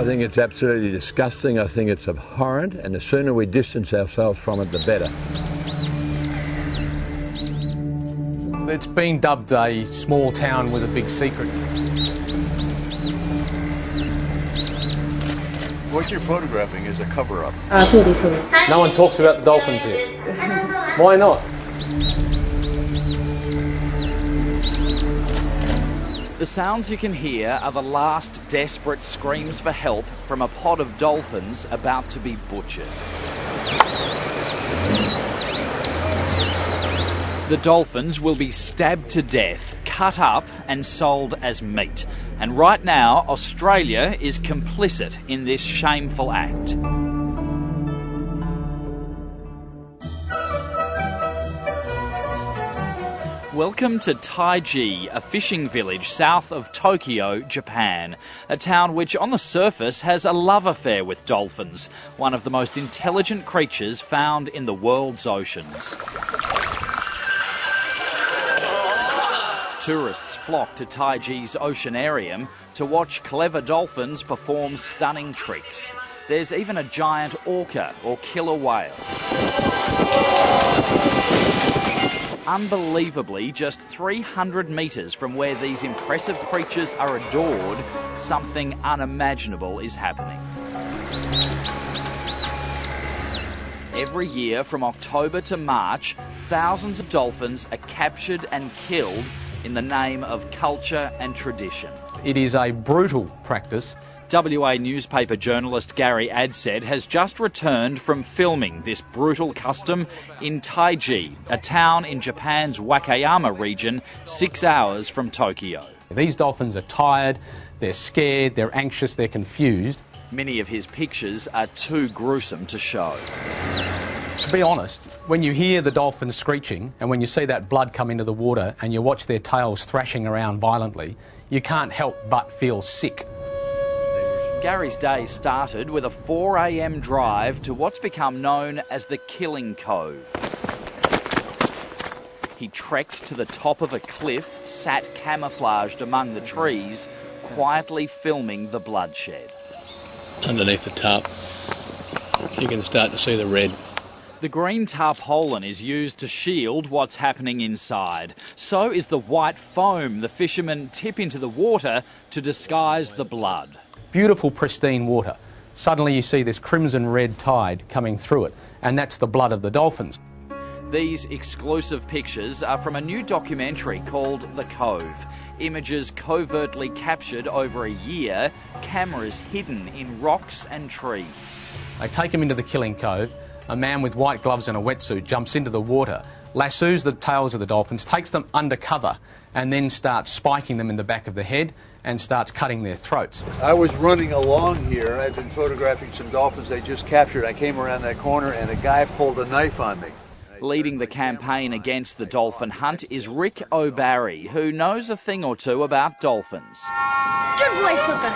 think it's absolutely disgusting. I think it's abhorrent, and the sooner we distance ourselves from it, the better. It's been dubbed a small town with a big secret. What you're photographing is a cover-up. No one talks about the dolphins here. Why not? The sounds you can hear are the last desperate screams for help from a pod of dolphins about to be butchered. The dolphins will be stabbed to death, cut up and sold as meat. And right now, Australia is complicit in this shameful act. Welcome to Taiji, a fishing village south of Tokyo, Japan. A town which on the surface has a love affair with dolphins, one of the most intelligent creatures found in the world's oceans. Tourists flock to Taiji's oceanarium to watch clever dolphins perform stunning tricks. There's even a giant orca or killer whale. Unbelievably, just 300 metres from where these impressive creatures are adored, something unimaginable is happening. Every year, from October to March, thousands of dolphins are captured and killed in the name of culture and tradition. It is a brutal practice. WA newspaper journalist Gary Adsed has just returned from filming this brutal custom in Taiji, a town in Japan's Wakayama region, 6 hours from Tokyo. These dolphins are tired, they're scared, they're anxious, they're confused. Many of his pictures are too gruesome to show. To be honest, when you hear the dolphins screeching and when you see that blood come into the water and you watch their tails thrashing around violently, you can't help but feel sick. Gary's day started with a 4 a.m. drive to what's become known as the Killing Cove. He trekked to the top of a cliff, sat camouflaged among the trees, quietly filming the bloodshed. Underneath the tarp, you can start to see the red. The green tarpaulin is used to shield what's happening inside. So is the white foam the fishermen tip into the water to disguise the blood. Beautiful, pristine water. Suddenly you see this crimson red tide coming through it, and that's the blood of the dolphins. These exclusive pictures are from a new documentary called The Cove. Images covertly captured over a year, cameras hidden in rocks and trees. They take them into the Killing Cove. A man with white gloves and a wetsuit jumps into the water, lassoes the tails of the dolphins, takes them under cover, and then starts spiking them in the back of the head and starts cutting their throats. I was running along here. I'd been photographing some dolphins they just captured. I came around that corner and a guy pulled a knife on me. Leading the campaign against the dolphin hunt is Rick O'Barry, who knows a thing or two about dolphins. Good boy, Flipper.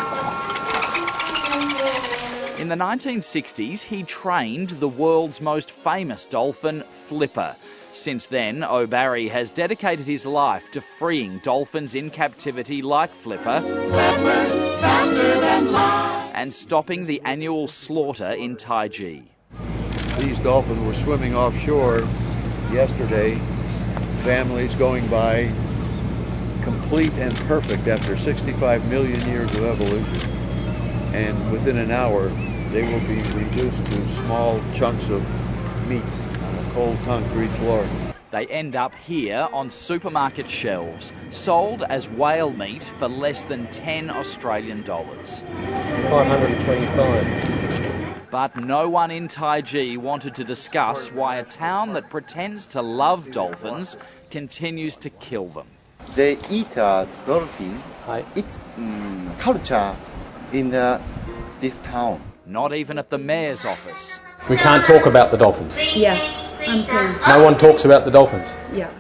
In the 1960s, he trained the world's most famous dolphin, Flipper. Since then, O'Barry has dedicated his life to freeing dolphins in captivity like Flipper and stopping the annual slaughter in Taiji. These dolphins were swimming offshore yesterday, families going by, complete and perfect after 65 million years of evolution. And within an hour, they will be reduced to small chunks of meat on a cold concrete floor. They end up here on supermarket shelves, sold as whale meat for less than $10 Australian. $525. But no one in Taiji wanted to discuss why a town that pretends to love dolphins continues to kill them. They eat dolphin. It's culture in this town. Not even at the mayor's office. We can't talk about the dolphins. Yeah, I'm sorry. No one talks about the dolphins. Yeah.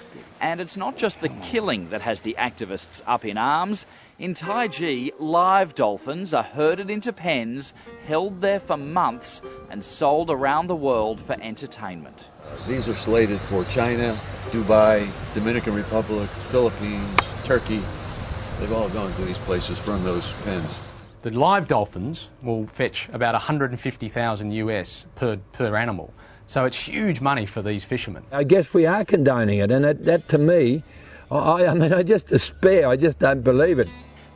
And it's not just the killing that has the activists up in arms. In Taiji, live dolphins are herded into pens, held there for months, and sold around the world for entertainment. These are slated for China, Dubai, Dominican Republic, Philippines, Turkey. They've all gone to these places from those pens. The live dolphins will fetch about $150,000 US per animal. So it's huge money for these fishermen. I guess we are condoning it, and that to me, I mean, I just despair. I just don't believe it.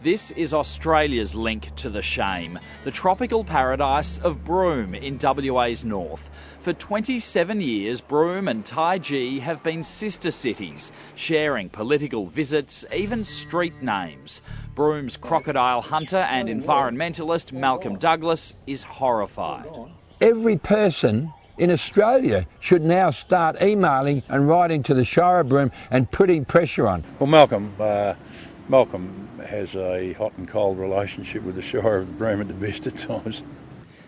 This is Australia's link to the shame, the tropical paradise of Broome in WA's north. For 27 years, Broome and Taiji have been sister cities, sharing political visits, even street names. Broome's crocodile hunter and environmentalist Malcolm Douglas is horrified. Every person in Australia should now start emailing and writing to the Shire of Broome and putting pressure on. Well, Malcolm has a hot and cold relationship with the Shire of Broome at the best of times.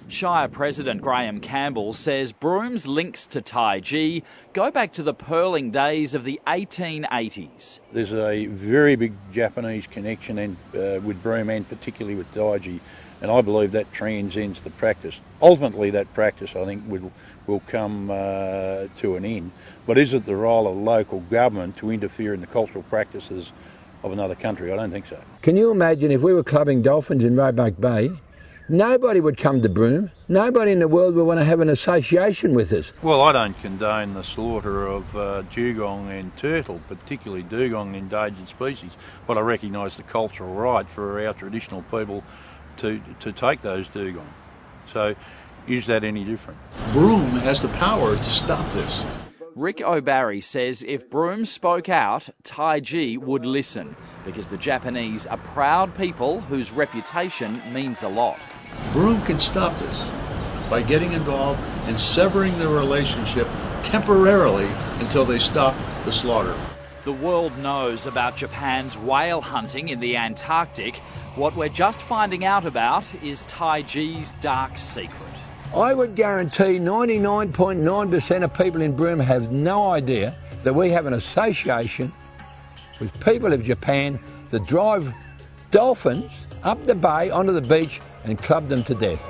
Shire President Graham Campbell says Broome's links to Taiji go back to the pearling days of the 1880s. There's a very big Japanese connection with Broome and particularly with Taiji, and I believe that transcends the practice. Ultimately, that practice, I think, will come to an end. But is it the role of local government to interfere in the cultural practices of another country? I don't think so. Can you imagine if we were clubbing dolphins in Roebuck Bay? Nobody would come to Broome. Nobody in the world would want to have an association with us. Well, I don't condone the slaughter of dugong and turtle, particularly dugong, an endangered species, but I recognise the cultural right for our traditional people to take those dugong. So is that any different? Broome has the power to stop this. Rick O'Barry says if Broome spoke out, Taiji would listen, because the Japanese are proud people whose reputation means a lot. Broome can stop this by getting involved and severing the relationship temporarily until they stop the slaughter. The world knows about Japan's whale hunting in the Antarctic. What we're just finding out about is Taiji's dark secret. I would guarantee 99.9% of people in Broome have no idea that we have an association with people of Japan that drive dolphins up the bay onto the beach and club them to death.